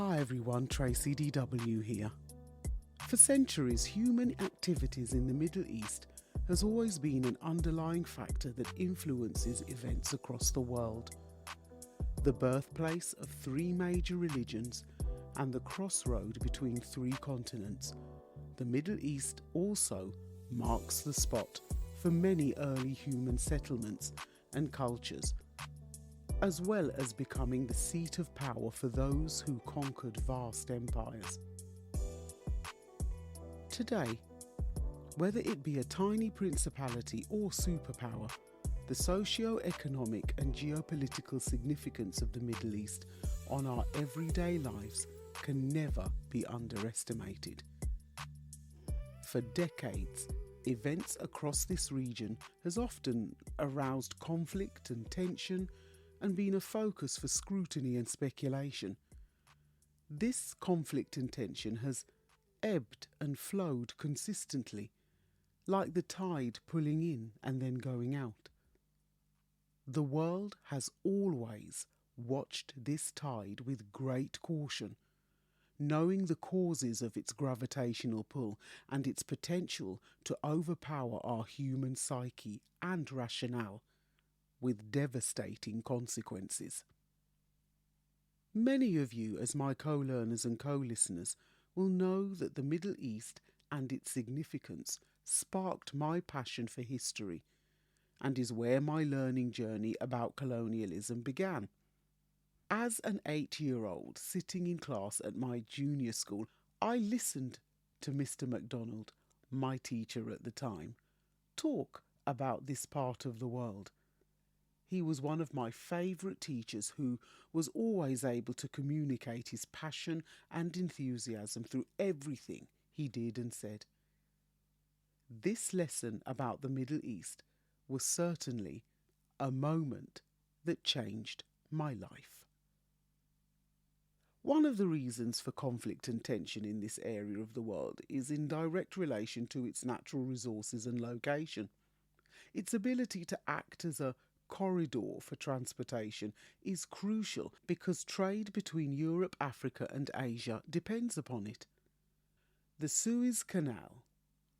Hi everyone, Tracy DW here. For centuries, human activities in the Middle East has always been an underlying factor that influences events across the world. The birthplace of three major religions and the crossroad between three continents, the Middle East also marks the spot for many early human settlements and cultures, as well as becoming the seat of power for those who conquered vast empires. Today, whether it be a tiny principality or superpower, the socio-economic and geopolitical significance of the Middle East on our everyday lives can never be underestimated. For decades, events across this region has often aroused conflict and tension and been a focus for scrutiny and speculation. This conflict and tension has ebbed and flowed consistently, like the tide pulling in and then going out. The world has always watched this tide with great caution, knowing the causes of its gravitational pull and its potential to overpower our human psyche and rationale, with devastating consequences. Many of you, as my co-learners and co-listeners, will know that the Middle East and its significance sparked my passion for history and is where my learning journey about colonialism began. As an 8-year-old sitting in class at my junior school, I listened to Mr. MacDonald, my teacher at the time, talk about this part of the world. He was one of my favourite teachers who was always able to communicate his passion and enthusiasm through everything he did and said. This lesson about the Middle East was certainly a moment that changed my life. One of the reasons for conflict and tension in this area of the world is in direct relation to its natural resources and location. Its ability to act as a corridor for transportation is crucial because trade between Europe, Africa and Asia depends upon it. The Suez Canal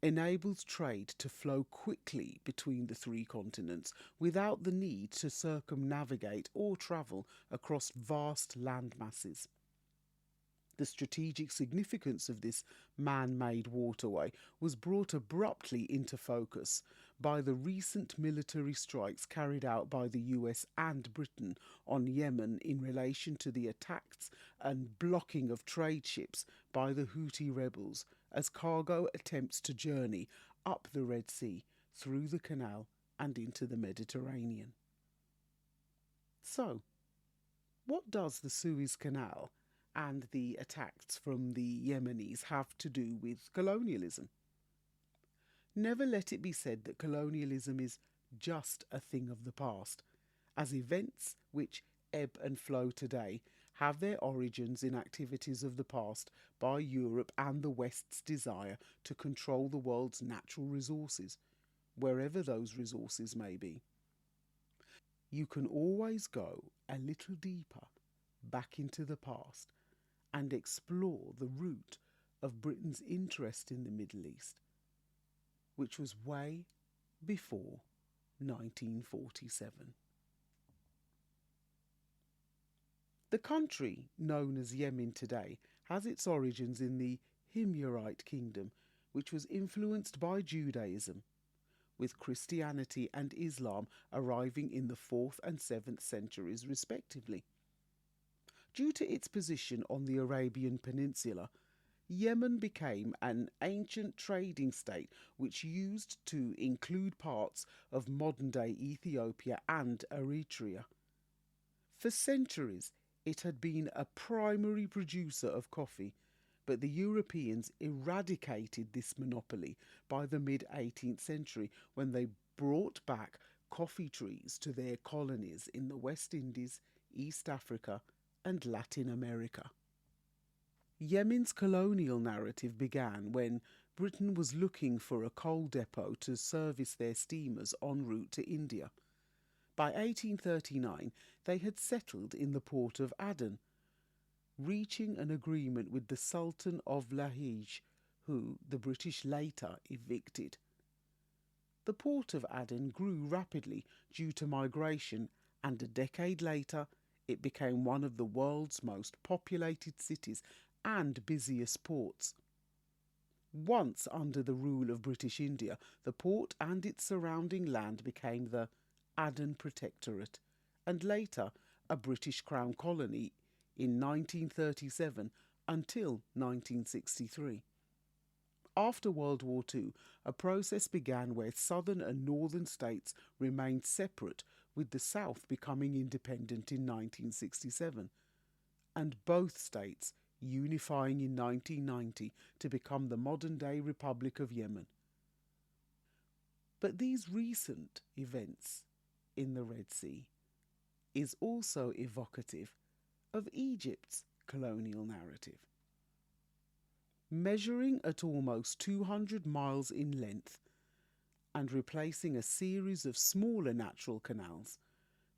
enables trade to flow quickly between the three continents without the need to circumnavigate or travel across vast land masses. The strategic significance of this man-made waterway was brought abruptly into focus by the recent military strikes carried out by the US and Britain on Yemen in relation to the attacks and blocking of trade ships by the Houthi rebels as cargo attempts to journey up the Red Sea, through the canal and into the Mediterranean. So, what does the Suez Canal and the attacks from the Yemenis have to do with colonialism? Never let it be said that colonialism is just a thing of the past, as events which ebb and flow today have their origins in activities of the past by Europe and the West's desire to control the world's natural resources, wherever those resources may be. You can always go a little deeper back into the past and explore the root of Britain's interest in the Middle East, which was way before 1947. The country known as Yemen today has its origins in the Himyarite kingdom, which was influenced by Judaism, with Christianity and Islam arriving in the 4th and 7th centuries respectively. Due to its position on the Arabian Peninsula, Yemen became an ancient trading state which used to include parts of modern-day Ethiopia and Eritrea. For centuries, it had been a primary producer of coffee, but the Europeans eradicated this monopoly by the mid-18th century when they brought back coffee trees to their colonies in the West Indies, East Africa and Latin America. Yemen's colonial narrative began when Britain was looking for a coal depot to service their steamers en route to India. By 1839, they had settled in the port of Aden, reaching an agreement with the Sultan of Lahij, who the British later evicted. The port of Aden grew rapidly due to migration, and a decade later it became one of the world's most populated cities and busiest ports. Once under the rule of British India, the port and its surrounding land became the Aden Protectorate, and later a British Crown colony in 1937 until 1963. After World War II, a process began where southern and northern states remained separate, with the South becoming independent in 1967, and both states unifying in 1990 to become the modern-day Republic of Yemen. But these recent events in the Red Sea is also evocative of Egypt's colonial narrative. Measuring at almost 200 miles in length and replacing a series of smaller natural canals,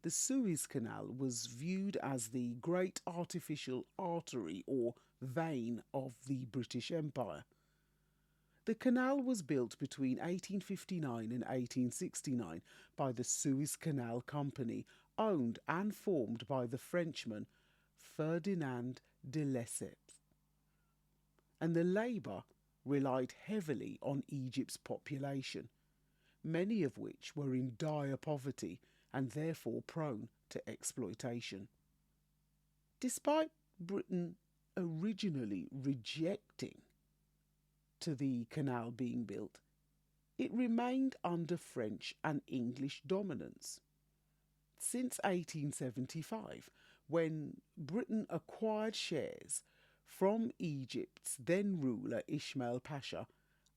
the Suez Canal was viewed as the great artificial artery or vein of the British Empire. The canal was built between 1859 and 1869 by the Suez Canal Company, owned and formed by the Frenchman Ferdinand de Lesseps. And the labour relied heavily on Egypt's population, many of which were in dire poverty and therefore prone to exploitation. Despite Britain originally rejecting to the canal being built, it remained under French and English dominance. Since 1875, when Britain acquired shares from Egypt's then ruler Ismail Pasha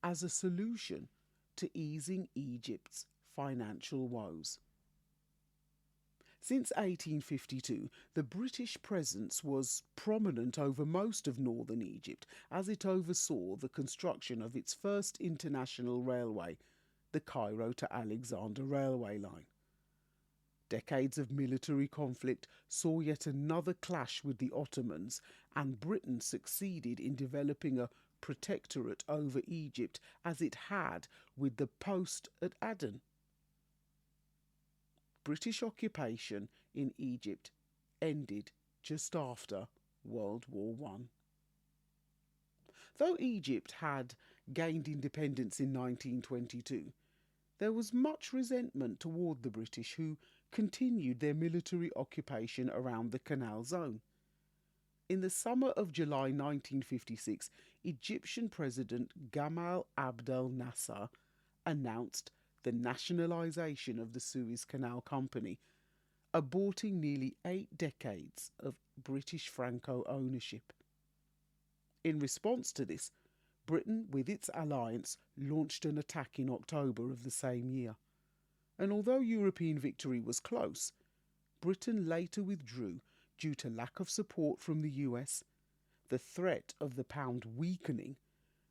as a solution to easing Egypt's financial woes. Since 1852, the British presence was prominent over most of northern Egypt as it oversaw the construction of its first international railway, the Cairo to Alexandria railway line. Decades of military conflict saw yet another clash with the Ottomans, and Britain succeeded in developing a protectorate over Egypt as it had with the post at Aden. British occupation in Egypt ended just after World War I. Though Egypt had gained independence in 1922, there was much resentment toward the British, who continued their military occupation around the Canal Zone. In the summer of July 1956, Egyptian President Gamal Abdel Nasser announced the nationalisation of the Suez Canal Company, aborting nearly 8 decades of British Franco ownership. In response to this, Britain, with its alliance, launched an attack in October of the same year. And although European victory was close, Britain later withdrew due to lack of support from the US, the threat of the pound weakening,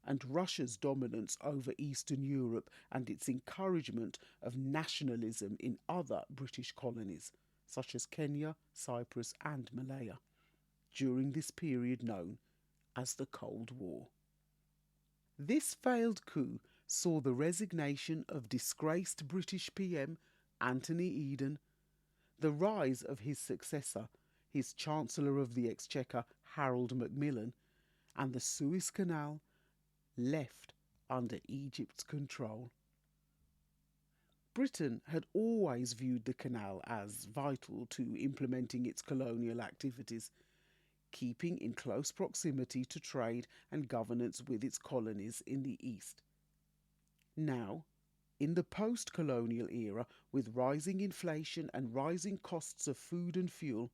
and Russia's dominance over Eastern Europe and its encouragement of nationalism in other British colonies, such as Kenya, Cyprus and Malaya, during this period known as the Cold War. This failed coup saw the resignation of disgraced British PM Anthony Eden, the rise of his successor, his Chancellor of the Exchequer Harold Macmillan, and the Suez Canal left under Egypt's control. Britain had always viewed the canal as vital to implementing its colonial activities, keeping in close proximity to trade and governance with its colonies in the East. Now, in the post-colonial era, with rising inflation and rising costs of food and fuel,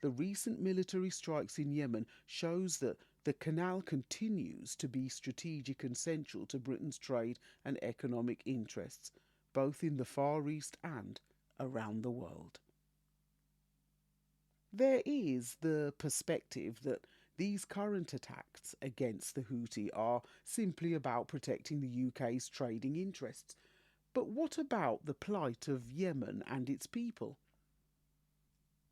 the recent military strikes in Yemen shows that the canal continues to be strategic and central to Britain's trade and economic interests, both in the Far East and around the world. There is the perspective that these current attacks against the Houthi are simply about protecting the UK's trading interests. But what about the plight of Yemen and its people?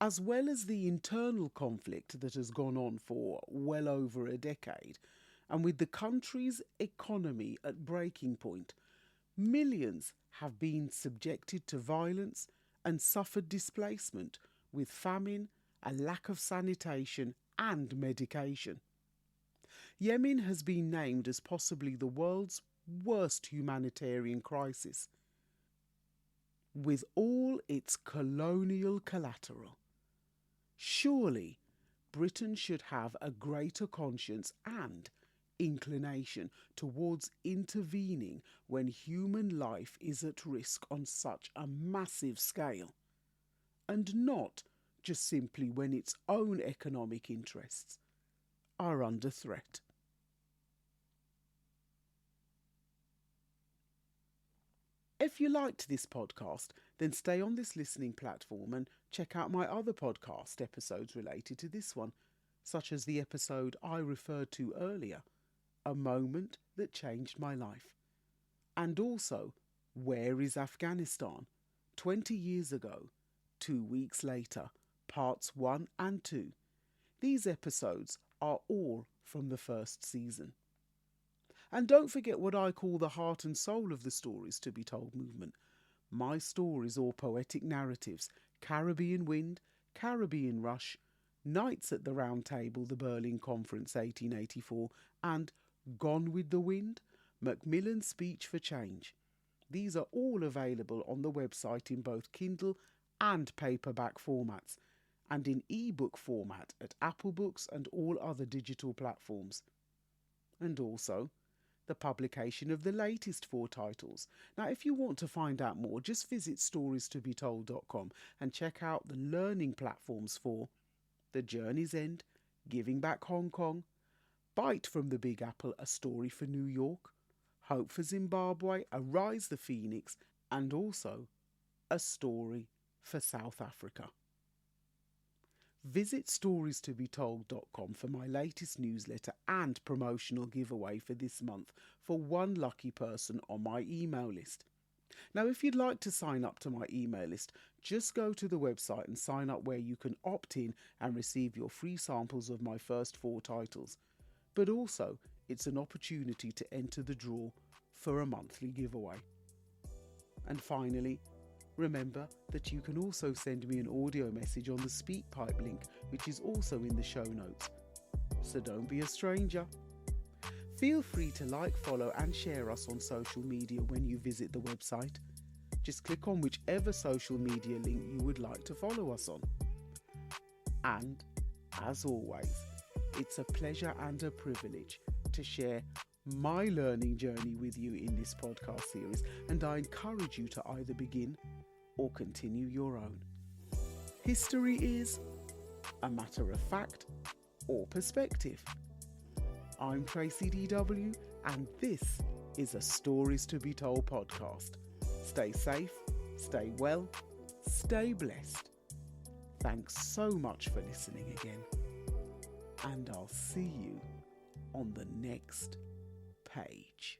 as well as the internal conflict that has gone on for well over a decade, and with the country's economy at breaking point, millions have been subjected to violence and suffered displacement with famine, a lack of sanitation and medication. Yemen has been named as possibly the world's worst humanitarian crisis, with all its colonial collateral. Surely, Britain should have a greater conscience and inclination towards intervening when human life is at risk on such a massive scale, and not just simply when its own economic interests are under threat. If you liked this podcast, then stay on this listening platform and check out my other podcast episodes related to this one, such as the episode I referred to earlier, A Moment That Changed My Life, and also Where is Afghanistan? 20 years ago, 2 weeks later, parts 1 and 2. These episodes are all from the first season. And don't forget what I call the heart and soul of the Stories to be Told movement. My stories or poetic narratives, Caribbean Wind, Caribbean Rush, Nights at the Round Table, the Berlin Conference 1884, and Gone with the Wind, Macmillan's Speech for Change. These are all available on the website in both Kindle and paperback formats, and in ebook format at Apple Books and all other digital platforms. And also, the publication of the latest 4 titles. Now, if you want to find out more, just visit storiestobetold.com and check out the learning platforms for The Journey's End, Giving Back Hong Kong, Bite from the Big Apple, A Story for New York, Hope for Zimbabwe, Arise the Phoenix, and also A Story for South Africa. Visit storiestobetold.com for my latest newsletter and promotional giveaway for this month for one lucky person on my email list. Now, if you'd like to sign up to my email list, just go to the website and sign up where you can opt in and receive your free samples of my first 4 titles. But also, it's an opportunity to enter the draw for a monthly giveaway. And finally, remember that you can also send me an audio message on the SpeakPipe link, which is also in the show notes. So don't be a stranger. Feel free to like, follow and share us on social media when you visit the website. Just click on whichever social media link you would like to follow us on. And, as always, it's a pleasure and a privilege to share my learning journey with you in this podcast series, and I encourage you to either begin or continue your own. History is a matter of fact or perspective. I'm Tracy DW, and this is a Stories to be Told podcast. Stay safe, stay well, stay blessed. Thanks so much for listening again, and I'll see you on the next page.